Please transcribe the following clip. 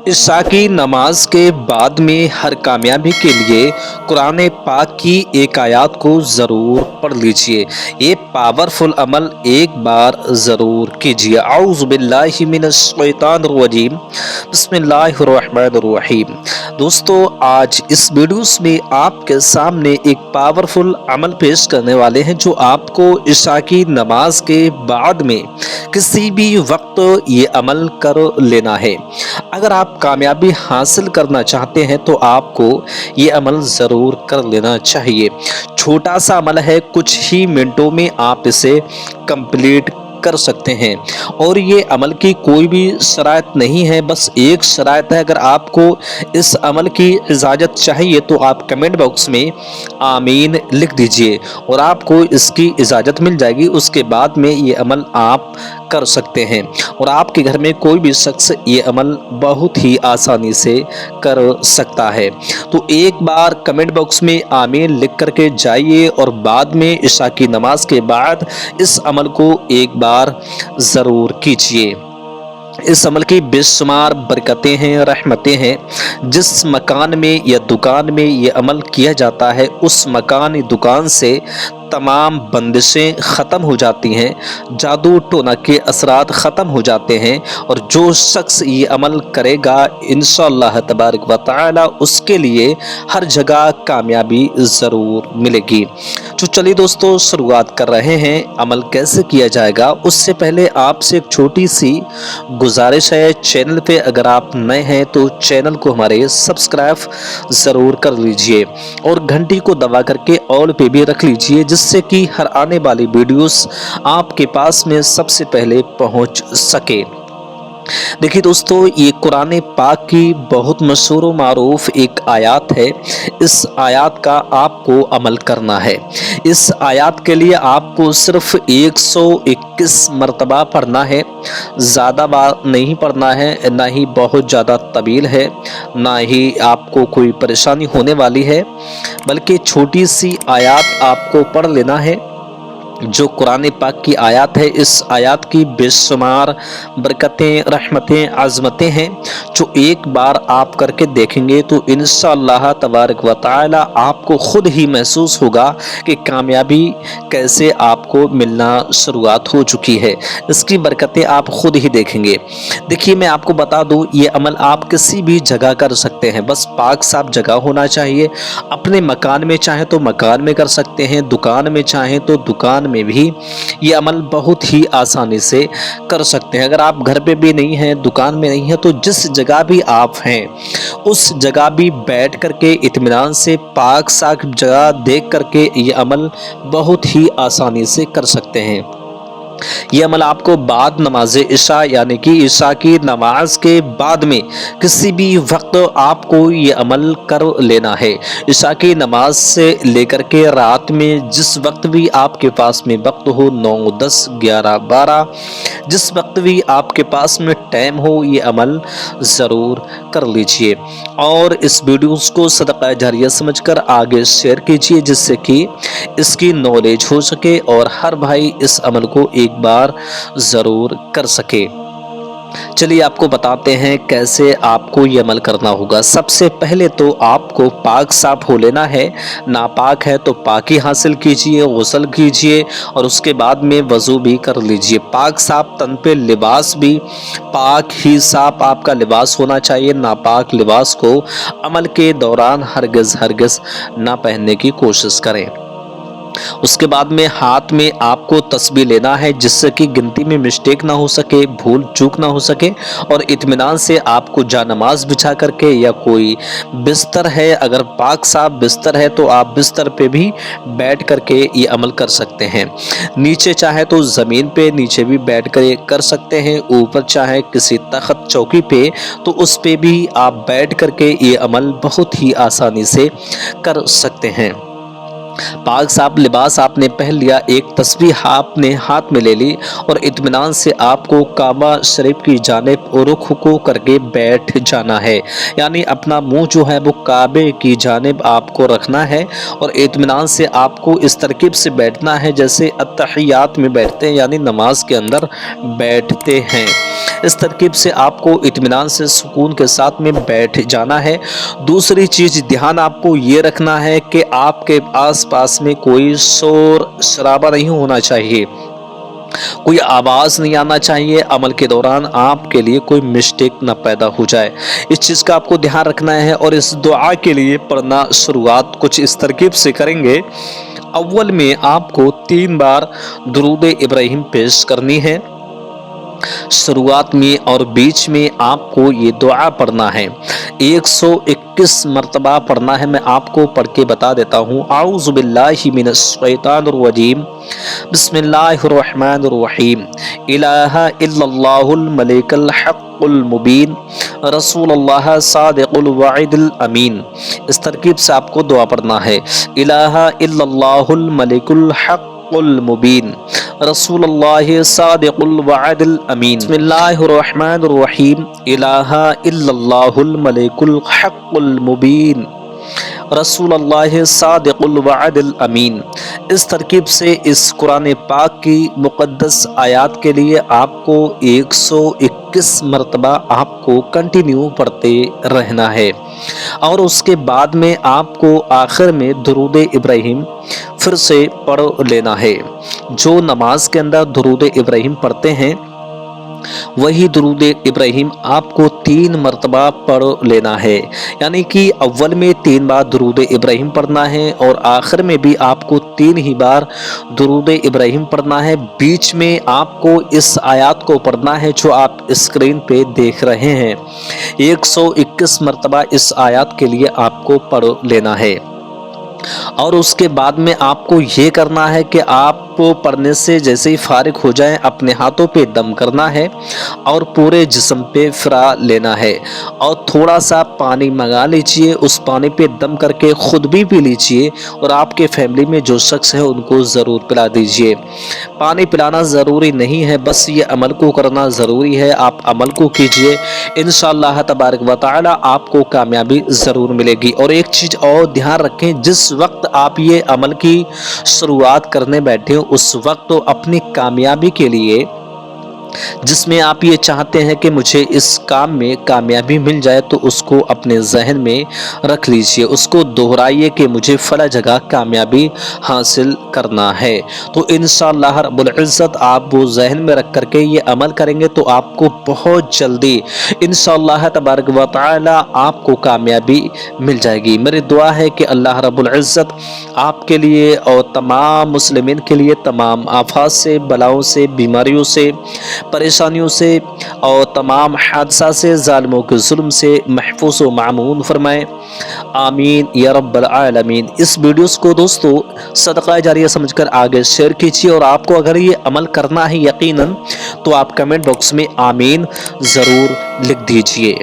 इशा की नमाज के बाद में हर कामयाबी के लिए कुरान पाक की एक आयत को ज़रूर पढ़ लीजिए। ये पावरफुल अमल एक बार ज़रूर कीजिए। औज़ु बिल्लाहि मिनश शैतानिर रजीम, बिस्मिल्लाहिर्रहमानिर्रहीम। दोस्तों, आज इस वीडियोस में आपके सामने एक पावरफुल अमल पेश करने वाले हैं जो आपको इशा की नमाज के बाद में किसी भी वक्त ये अमल कर लेना है। अगर आप कामयाबी हासिल करना चाहते हैं तो आपको ये अमल ज़रूर कर लेना चाहिए। छोटा सा अमल है, कुछ ही मिनटों में आप इसे कंप्लीट कर सकते हैं और ये अमल की कोई भी शराइत नहीं है। बस एक शराइत है, अगर आपको इस अमल की इजाज़त चाहिए तो आप कमेंट बॉक्स में आमीन लिख दीजिए और आपको इसकी इजाज़त मिल जाएगी। उसके बाद में ये अमल आप कर सकते हैं और आपके घर में कोई भी शख्स ये अमल बहुत ही आसानी से कर सकता है। तो एक बार कमेंट बॉक्स में आमीन लिख करके जाइए और बाद में इशा की नमाज के बाद इस अमल को एक बार ज़रूर कीजिए। इस अमल की बेशुमार बरकतें हैं, रहमतें हैं। जिस मकान में या दुकान में ये अमल किया जाता है उस मकान या दुकान से तमाम बंदिशें ख़त्म हो जाती हैं, जादू टोना के असरात ख़त्म हो जाते हैं और जो शख्स ये अमल करेगा इंशाअल्लाह तबारक व तआला उसके लिए हर जगह कामयाबी ज़रूर मिलेगी। तो चलिए दोस्तों, शुरुआत कर रहे हैं। अमल कैसे किया जाएगा उससे पहले आपसे एक छोटी सी गुजारिश है। चैनल पे अगर आप नए हैं तो चैनल को हमारे सब्सक्राइब ज़रूर कर लीजिए और घंटी को दबा करके ऑल पे भी रख लीजिए, जिससे कि हर आने वाली वीडियोस आपके पास में सबसे पहले पहुंच सके। देखिए दोस्तों, ये कुरान पाक की बहुत मशहूर व मारूफ एक आयत है। इस आयत का आपको अमल करना है। इस आयत के लिए आपको सिर्फ 121 मरतबा पढ़ना है। ज़्यादा बार नहीं पढ़ना है, ना ही बहुत ज़्यादा तवील है, ना ही आपको कोई परेशानी होने वाली है, बल्कि छोटी सी आयत आपको पढ़ लेना है। जो कुरान पाक की आयत है, इस आयत की बेशुमार बरकतें, रहमतें, आज़मतें हैं जो एक बार आप करके देखेंगे तो इंशाअल्लाह तबारक व तआला आपको खुद ही महसूस होगा कि कामयाबी कैसे आपको मिलना शुरुआत हो चुकी है। इसकी बरकतें आप खुद ही देखेंगे। देखिए, मैं आपको बता दूं, ये अमल आप किसी भी जगह कर सकते हैं। बस पाक साफ जगह होना चाहिए। अपने मकान में चाहे तो मकान में कर सकते हैं, दुकान में चाहे तो दुकान में भी ये अमल बहुत ही आसानी से कर सकते हैं। अगर आप घर पे भी नहीं हैं, दुकान में नहीं हैं, तो जिस जगह भी आप हैं उस जगह भी बैठ करके इत्मीनान से पाक साफ जगह देख करके ये अमल बहुत ही आसानी से कर सकते हैं। ये अमल आपको बाद नमाज इशा यानी कि इशा की नमाज के बाद में किसी भी वक्त आपको ये अमल कर लेना है। इशा की नमाज से लेकर के रात में जिस वक्त भी आपके पास में वक्त हो, 9, 10, 11, 12, जिस वक्त भी आपके पास में टाइम हो, ये अमल ज़रूर कर लीजिए और इस वीडियोस को सदका जारिया समझकर आगे शेयर कीजिए, जिससे कि इसकी नॉलेज हो सके और हर भाई इस अमल को एक बार ज़रूर कर सके। चलिए आपको बताते हैं कैसे आपको ये अमल करना होगा। सबसे पहले तो आपको पाक साफ हो लेना है। नापाक है तो पाकी हासिल कीजिए, गुस्ल कीजिए और उसके बाद में वज़ू भी कर लीजिए। पाक साफ तन पे लिबास भी पाक ही साफ आपका लिबास होना चाहिए। नापाक लिबास को अमल के दौरान हरगिज़ ना पहनने की कोशिश करें। उसके बाद में हाथ में आपको तस्बीह लेना है, जिससे कि गिनती में मिस्टेक ना हो सके, भूल चूक ना हो सके और इत्मीनान से आपको जानमाज बिछा करके या कोई बिस्तर है, अगर पाक साफ बिस्तर है तो आप बिस्तर पे भी बैठ करके ये अमल कर सकते हैं। नीचे चाहे तो ज़मीन पे नीचे भी बैठ कर सकते हैं, ऊपर चाहे किसी तख्त चौकी पे तो उस पे भी आप बैठ करके ये अमल बहुत ही आसानी से कर सकते हैं। पाक साफ लिबास आपने पहन लिया, एक तस्बीह आपने हाथ में ले ली और इत्मीनान से आपको काबा शरीफ की जानिब रुख को करके बैठ जाना है। यानी अपना मुंह जो है वो काबे की जानिब आपको रखना है और इत्मीनान से आपको इस तरकीब से बैठना है जैसे अत्तहियात में बैठते हैं, यानी नमाज के अंदर बैठते हैं। इस तरकीब से आपको इत्मीनान से सुकून के साथ में बैठ जाना है। दूसरी चीज़ ध्यान आपको ये रखना है कि आपके आसपास में कोई शोर शराबा नहीं होना चाहिए, कोई आवाज़ नहीं आना चाहिए, अमल के दौरान आपके लिए कोई मिस्टेक ना पैदा हो जाए। इस चीज़ का आपको ध्यान रखना है। और इस दुआ के लिए पढ़ना शुरुआत कुछ इस तरकीब से करेंगे। अव्वल में आपको 3 बार दुरूद इब्राहिम पेश करनी है। शुरुआत में और बीच में आपको ये दुआ पढ़ना है, 121 मरतबा पढ़ना है। मैं आपको पढ़ के बता देता हूँ। आऊज़ु बिल्लाहि मिनश शैतानिर रजीम, बिस्मिल्लाहिर रहमानिर रहीम, इलाहा इल्लल्लाहुल मलिकुल हक़्क़ुल मुबीन, रसूलुल्लाह सादिकुल वाइदुल अमीन। इस तरकीब से आपको दुआ पढ़ना है। इलाहा इल्लल्लाहुल मलिकुल हक़्क़ुल मुबीन, रसूलुल्लाह सादिकुल वाइदुल अमीन, बिस्मिल्लाहिर रहमानिर रहीम, इलाहा इल्लल्लाहुल मलिकुल हक़्क़ुल मुबीन, रसूलुल्लाह सादिकुल वाइदुल अमीन। इस तरकीब से इस कुरान पाक की मुक़द्दस आयात के लिए आपको 121 मरतबा आपको कंटिन्यू पढ़ते रहना है। और उसके बाद में आपको आखिर में दुरूद इब्राहिम फिर से पढ़ लेना है। जो नमाज के अंदर दुरूद इब्राहिम पढ़ते हैं वही दुरूद इब्राहिम आपको 3 मरतबा पढ़ लेना है। यानी कि अव्वल में 3 बार दुरूद इब्राहिम पढ़ना है और आखिर में भी आपको 3 ही बार दुरूद इब्राहिम पढ़ना है। बीच में आपको इस आयत को पढ़ना है जो आप स्क्रीन पे देख रहे हैं। 121 मरतबा इस आयत के लिए आपको पढ़ लेना है। और उसके बाद में आपको ये करना है कि आप पढ़ने से जैसे ही फारिग हो जाएं अपने हाथों पे दम करना है और पूरे जिस्म पे फिरा लेना है। और थोड़ा सा पानी मंगा लीजिए, उस पानी पे दम करके खुद भी पी लीजिए और आपके फैमिली में जो शख्स है उनको ज़रूर पिला दीजिए। पानी पिलाना ज़रूरी नहीं है, बस ये अमल को करना ज़रूरी है। आप अमल को कीजिए, इंशाअल्लाह तबारक व तआला आपको कामयाबी ज़रूर मिलेगी। और एक चीज़ और ध्यान रखें, जिस वक्त आप ये अमल की शुरुआत करने बैठे हो उस वक्त तो अपनी कामयाबी के लिए, जिसमें आप ये चाहते हैं कि मुझे इस काम में कामयाबी मिल जाए, तो उसको अपने जहन में रख लीजिए, उसको दोहराइए कि मुझे फला जगह कामयाबी हासिल करना है। तो इंशाअल्लाह रब्बुल इज़्ज़त आप वो जहन में रख करके ये अमल करेंगे तो आपको बहुत जल्दी इंशाअल्लाह तबारक व तआला आपको कामयाबी मिल जाएगी। मेरी दुआ है कि अल्लाह रब्बुल इज़्ज़त आपके लिए और तमाम मुस्लिमीन के लिए तमाम आफात से, बलाओं से, बीमारियों से, परेशानियों से और तमाम हादसा से, जालिमों के जुल्म से महफूज व मामून फरमाए। आमीन या रब्बल आलमीन। इस वीडियोस को दोस्तों सदका जारिया समझकर आगे शेयर कीजिए। और आपको अगर ये अमल करना है यकीनन, तो आप कमेंट बॉक्स में आमीन ज़रूर लिख दीजिए।